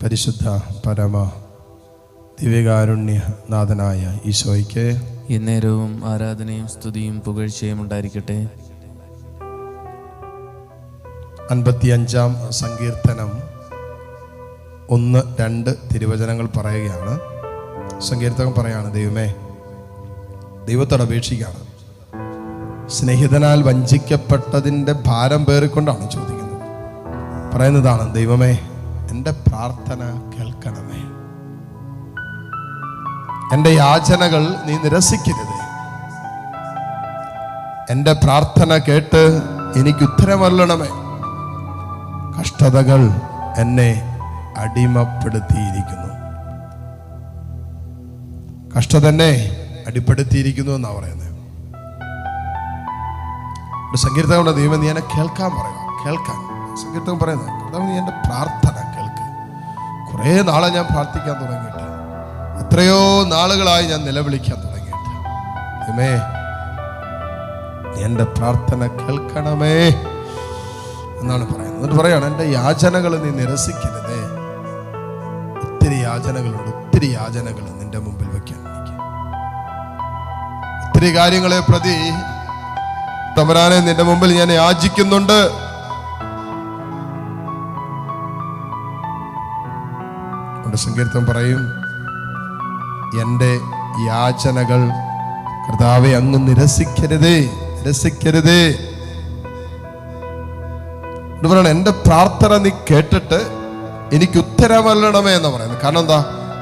പരിശുദ്ധ പരമ ദിവ്യകാരുണ്യനാഥനായ ഈശോയ്ക്ക് എന്നേരവും ആരാധനയും സ്തുതിയും പുകഴ്ചയും ഉണ്ടായിരിക്കട്ടെ. 55-ാം സങ്കീർത്തനം 1-2 തിരുവചനങ്ങൾ പറയുകയാണ്. സങ്കീർത്തകൻ പറയാണ്, ദൈവമേ, ദൈവത്തോട് അപേക്ഷിക്കുകയാണ്. സ്നേഹിതനാൽ വഞ്ചിക്കപ്പെട്ടതിൻ്റെ ഭാരം പേറിക്കൊണ്ടാണ് ചോദിക്കുന്നത്. പറയുന്നതാണ്, ദൈവമേ, എൻ്റെ പ്രാർത്ഥന കേൾക്കണമേ, എൻ്റെ യാചനകൾ നീ നിരസിക്കരുതേ, എൻ്റെ പ്രാർത്ഥന കേട്ട് എനിക്ക് ഉത്തരമരുളണമേ. കഷ്ടതകൾ എന്നെ അടിമപ്പെടുത്തിയിരിക്കുന്നു. കഷ്ടത എന്നെ അടിപ്പെടുത്തിയിരിക്കുന്നു എന്നാണ് പറയുന്നത്. ഒരു സങ്കീർത്തകന്റെ ദൈവം നീ എന്നെ കേൾക്കാൻ പറയുക, കേൾക്കാൻ. സങ്കീർത്തകൻ പറയുന്നത്, കർത്താവ് നീ എൻ്റെ പ്രാർത്ഥന കേൾക്ക്. കുറേ നാളെ ഞാൻ പ്രാർത്ഥിക്കാൻ തുടങ്ങിയിട്ട്, എത്രയോ നാളുകളായി ഞാൻ നിലവിളിക്കാൻ തുടങ്ങിയിട്ട്, ദൈവമേ നീ എൻ്റെ പ്രാർത്ഥന കേൾക്കണമേ എന്നാണ് പറയുന്നത്. എന്നിട്ട് പറയാണ്, എൻ്റെ യാചനകൾ നീ നിരസിക്കരുതേ. ഒത്തിരി യാചനകളുണ്ട്, ഒത്തിരി യാചനകൾ നിന്റെ മുമ്പിൽ വെക്കാൻ എനിക്ക്. ഒത്തിരി കാര്യങ്ങളെ പ്രതി തമ്പുരാനെ നിന്റെ മുമ്പിൽ ഞാൻ യാചിക്കുന്നുണ്ട്. സങ്കീർത്തനം പറയും, എൻ്റെ യാചനകൾ കർത്താവെ അങ്ങ് നിരസിക്കരുതേ, നിരസിക്കരുതേ. പറയണം, എൻ്റെ പ്രാർത്ഥന നീ കേട്ടിട്ട് എനിക്ക് ഉത്തരമല്ലണമേ എന്ന് പറയുന്നത്. കാരണം എന്താ?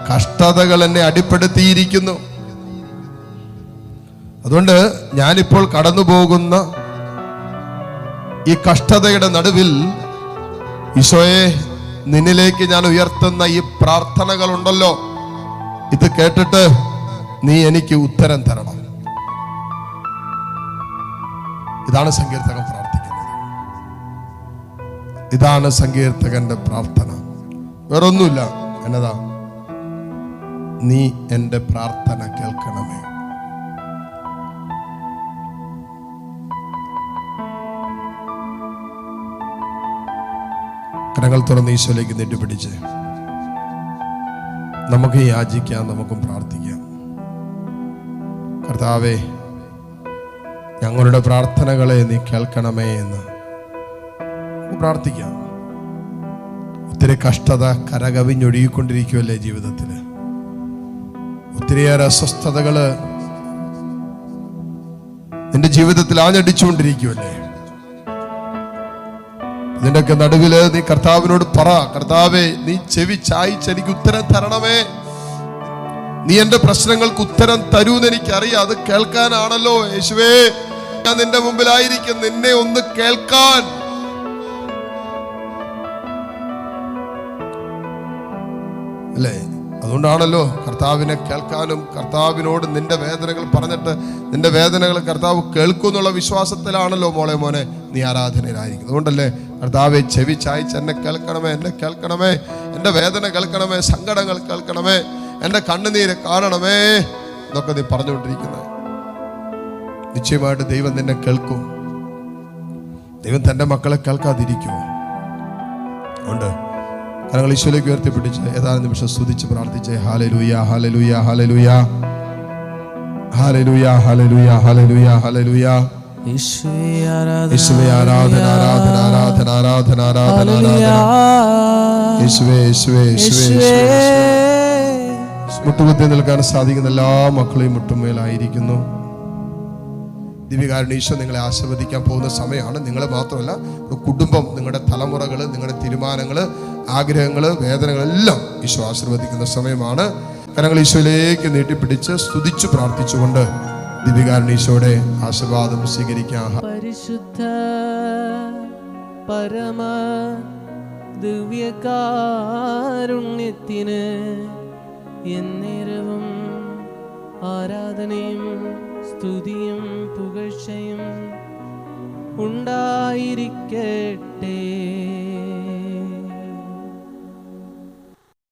കഷ്ടതകൾ എന്നെ അടിപ്പെടുത്തിയിരിക്കുന്നു. അതുകൊണ്ട് ഞാനിപ്പോൾ കടന്നു പോകുന്ന ഈ കഷ്ടതയുടെ നടുവിൽ ഈശോയെ, നിന്നിലേക്ക് ഞാൻ ഉയർത്തുന്ന ഈ പ്രാർത്ഥനകളുണ്ടല്ലോ, ഇത് കേട്ടിട്ട് നീ എനിക്ക് ഉത്തരം തരണം. ഇതാണ് സങ്കീർത്തകൻ പ്രാർത്ഥിക്കുന്നത്. ഇതാണ് സങ്കീർത്തകന്റെ പ്രാർത്ഥന. വേറൊന്നുമില്ല. എന്നതാ? നീ എൻ്റെ പ്രാർത്ഥന കേൾക്കണമേ. കരങ്ങൾ തുറന്ന് ഈശോയിലേക്ക് നീട്ടിപ്പിടിച്ച് നമുക്ക് യാചിക്കാം, നമുക്കും പ്രാർത്ഥിക്കാം. കർത്താവേ, ഞങ്ങളുടെ പ്രാർത്ഥനകളെ നീ കേൾക്കണമേ എന്ന് പ്രാർത്ഥിക്കാം. ഒത്തിരി കഷ്ടത കരകവിഞ്ഞൊഴുകിക്കൊണ്ടിരിക്കുമല്ലേ ജീവിതത്തിൽ. ഒത്തിരിയേറെ അസ്വസ്ഥതകള് നിന്റെ ജീവിതത്തിൽ ആഞ്ഞടിച്ചുകൊണ്ടിരിക്കുമല്ലേ. ഇതിൻ്റെയൊക്കെ നടുവില് നീ കർത്താവിനോട് പറ, കർത്താവേ, നീ ചെവി ചായ്ച്ച് എനിക്ക് ഉത്തരം തരണമേ. നീ എൻ്റെ പ്രശ്നങ്ങൾക്ക് ഉത്തരം തരൂന്ന് എനിക്കറിയാം. അത് കേൾക്കാനാണല്ലോ യേശുവേ ഞാൻ നിന്റെ മുമ്പിലായിരിക്കും, നിന്നെ ഒന്ന് കേൾക്കാൻ. അല്ലേ? അതുകൊണ്ടാണല്ലോ കർത്താവിനെ കേൾക്കാനും, കർത്താവിനോട് നിന്റെ വേദനകൾ പറഞ്ഞിട്ട് നിന്റെ വേദനകൾ കർത്താവ് കേൾക്കുന്നുള്ള വിശ്വാസത്തിലാണല്ലോ മോളെ, മോനെ, നീ ആരാധനയിലായിരിക്കുന്നത്. അതുകൊണ്ടല്ലേ കർത്താവെ, ചെവി ചായ്ച്ച് എന്നെ കേൾക്കണമേ, എന്നെ കേൾക്കണമേ, എൻ്റെ വേദന കേൾക്കണമേ, സങ്കടങ്ങൾ കേൾക്കണമേ, എൻ്റെ കണ്ണുനീര് കാണണമേ എന്നൊക്കെ നീ പറഞ്ഞുകൊണ്ടിരിക്കുന്നത്. നിശ്ചയമായിട്ട് ദൈവം നിന്നെ കേൾക്കും. ദൈവം തൻ്റെ മക്കളെ കേൾക്കാതിരിക്കുമോ? അതുകൊണ്ട് കരങ്ങൾ ഈശോയിലേക്ക് ഉയർത്തിപ്പിടിച്ച് ഏതാനും നിമിഷം സ്തുതിച്ച് പ്രാർത്ഥിച്ച് hallelujah, hallelujah, hallelujah, hallelujah, hallelujah, hallelujah, hallelujah. യേശുവേ ആരാധന, ആരാധന, ആരാധന, ആരാധന, ആരാധന, ആരാധന. യേശുവേ, യേശുവേ, യേശുവേ. മുട്ടുകുത്തി നിൽക്കാൻ സാധിക്കുന്ന എല്ലാ മക്കളെയും മുട്ടുമേലായിരിക്കുന്നു. ദിവ്യകാരുണ്യ ഈശോ നിങ്ങളെ ആശീർവദിക്കാൻ പോകുന്ന സമയമാണ്. നിങ്ങളെ മാത്രമല്ല, കുടുംബം, നിങ്ങളുടെ തലമുറകൾ, നിങ്ങളുടെ തീരുമാനങ്ങൾ, ആഗ്രഹങ്ങൾ, വേദനകളെല്ലാം ഈശോ ആശീർവദിക്കുന്ന സമയമാണ്. കരങ്ങൾ ഈശോയിലേക്ക് നീട്ടിപ്പിടിച്ച് സ്തുതിച്ചു പ്രാർത്ഥിച്ചുകൊണ്ട് ദിവ്യകാരുണ്യ ഈശോയുടെ ആശീർവാദം സ്വീകരിക്കാം. പരിശുദ്ധ പരമ ദിവ്യകാരുണ്യത്തിന് എന്നേരവും ആരാധനയും സ്തുതിയും പുകഴ്ചയും ഉണ്ടായിരിക്കട്ടെ.